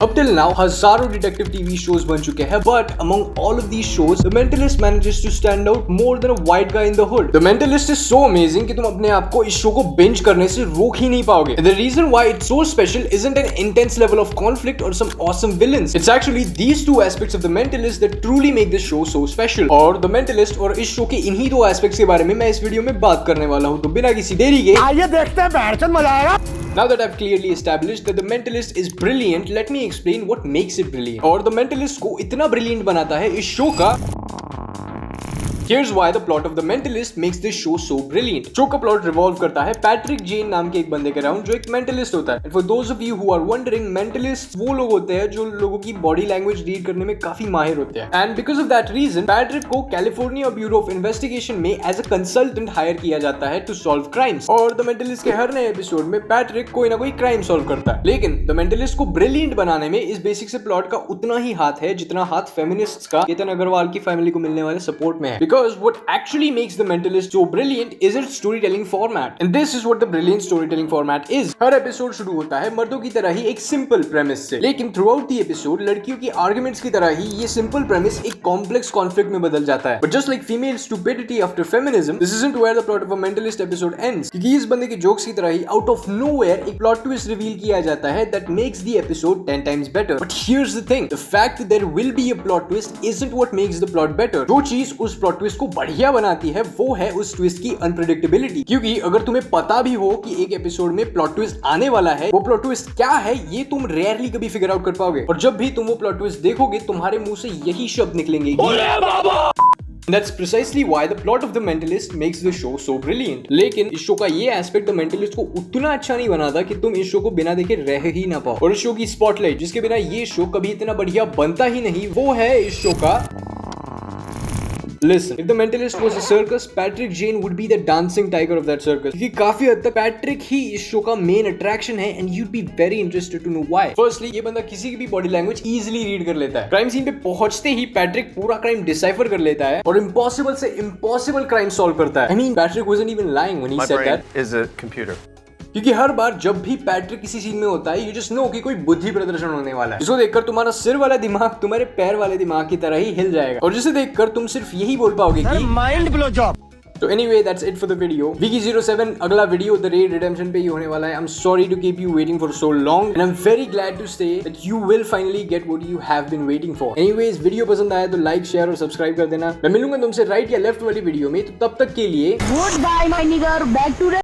Up till now, हजारों detective TV shows बन चुके हैं, but among all of these shows, The Mentalist manages to stand out more than a white guy in the hood. The Mentalist is so amazing कि तुम अपने आप को इस शो को binge करने से रोक ही नहीं पाओगे. And the reason why it's so special isn't an intense level of conflict or some awesome villains. It's actually these two aspects of The Mentalist that truly make this show so special. और The Mentalist और इस show के इन्हीं दो aspects के बारे में मैं इस वीडियो में बात करने वाला हूँ. तो बिना किसी देरी के आइए देखते हैं, बैठकर मजा आएगा. Now that I've clearly established that The Mentalist is brilliant, let me explain what makes it brilliant. और The Mentalist को इतना brilliant बनाता है इस शो का. Here's why the plot of The Mentalist makes this show so brilliant. Show का plot revolve करता है पैट्रिक जेन नाम के एक बंदे के अराउंड जो एक मेंटलिस्ट होता है. And for those of you who are wondering, mentalists वो लोग होते हैं जो लोगों की बॉडी लैंग्वेज रीड करने में काफी माहिर होते हैं. And because of that reason, Patrick को कैलिफोर्निया ब्यूरो ऑफ इन्वेस्टिगेशन में एज अ कंसल्टेंट हायर किया जाता है टू सॉल्व क्राइम्स. और द मेंटलिस्ट के हर नए एपिसोड में पैट्रिक कोई ना कोई क्राइम सॉल्व करता है. लेकिन द मेंटलिस्ट को ब्रिलियंट बनाने में इस बेसिक से प्लॉट का उतना ही हाथ है जितना हाथ फेमिनिस्ट्स का केतन अग्रवाल की फैमिली को मिलने वाले सपोर्ट में है. Because what actually makes The Mentalist so brilliant is its storytelling format. And this is what the brilliant storytelling format is. Her episode शुरू होता है मर्दों की तरह ही एक सिंपल प्रेमिस से, लेकिन थ्रू आउट द एपिसोड लड़कियों की आर्ग्यूमेंट्स की तरह ही ये सिंपल प्रेमिस एक कॉम्प्लेक्स कॉन्फ्लिक्ट में बदल जाता है. But just like female stupidity after feminism, this isn't where the plot of a Mentalist episode ends. क्योंकि इस बंदे के जोक्स की तरह ही आउट ऑफ nowhere एक प्लॉट ट्विस्ट रिवील किया जाता है that makes the episode 10 times better. But here's the thing, the fact that there will be a plot twist isn't what makes the plot better. जो चीज उस plot twist को बढ़िया बनाती है वो है उस ट्विस्ट की अनप्रेडिक्टेबिलिटी. क्योंकि अगर तुम्हें पता भी हो कि एक एपिसोड में प्लॉट ट्विस्ट आने वाला है, वो प्लॉट ट्विस्ट क्या है ये तुम रेयरली कभी फिगर आउट कर पाओगे. और जब भी तुम वो प्लॉट ट्विस्ट देखोगे तुम्हारे मुंह से यही शब्द निकलेंगे. That's precisely why the plot of The Mentalist makes the show so brilliant. लेकिन इस शो का ये एस्पेक्ट The Mentalist को उतना अच्छा नहीं बनाता कि तुम इस शो को बिना देखे रह ही ना पाओ. और इस शो की स्पॉटलाइट जिसके बिना ये शो कभी इतना बढ़िया बनता ही नहीं, वो है इस शो का Listen, if The Mentalist was a circus, Patrick Jane would be the dancing tiger of that circus. क्योंकि काफी हद तक पैट्रिक ही इस शो का मेन अट्रैक्शन है and you'd be very interested to know why. Firstly, ये बंदा किसी की भी बॉडी लैंग्वेज इजीली रीड कर लेता है. क्राइम सीन पे पहुंचते ही पैट्रिक पूरा क्राइम डिसाइफर कर लेता है और इम्पॉसिबल से इम्पॉसिबल क्राइम सॉल्व करता है. I mean, Patrick wasn't even lying when he said that. My brain is a computer. क्योंकि हर बार जब भी पैट्रिक किसी सीन में होता है, यू जस्ट नो कि कोई बुद्धि प्रदर्शन होने वाला है. इसको देखकर तुम्हारा सिर वाला दिमाग तुम्हारे पैर वाले दिमाग की तरह ही हिल जाएगा और जिसे देखकर तुम सिर्फ यही बोल पाओगे कि माइंड ब्लो जॉब. तो anyway, that's it for the video. Vicky07 अगला वीडियो The Raid Redemption पे ही होने वाला है. I'm sorry to keep you waiting for so long and I'm very glad to say that you will finally get what you have been waiting for. Anyways, video पसंद आया तो like share और subscribe कर देना. मैं मिलूंगा तुमसे right या लेफ्ट वाली वीडियो में, तो तब तक के लिए गुड बाय माय निगर, बैक टू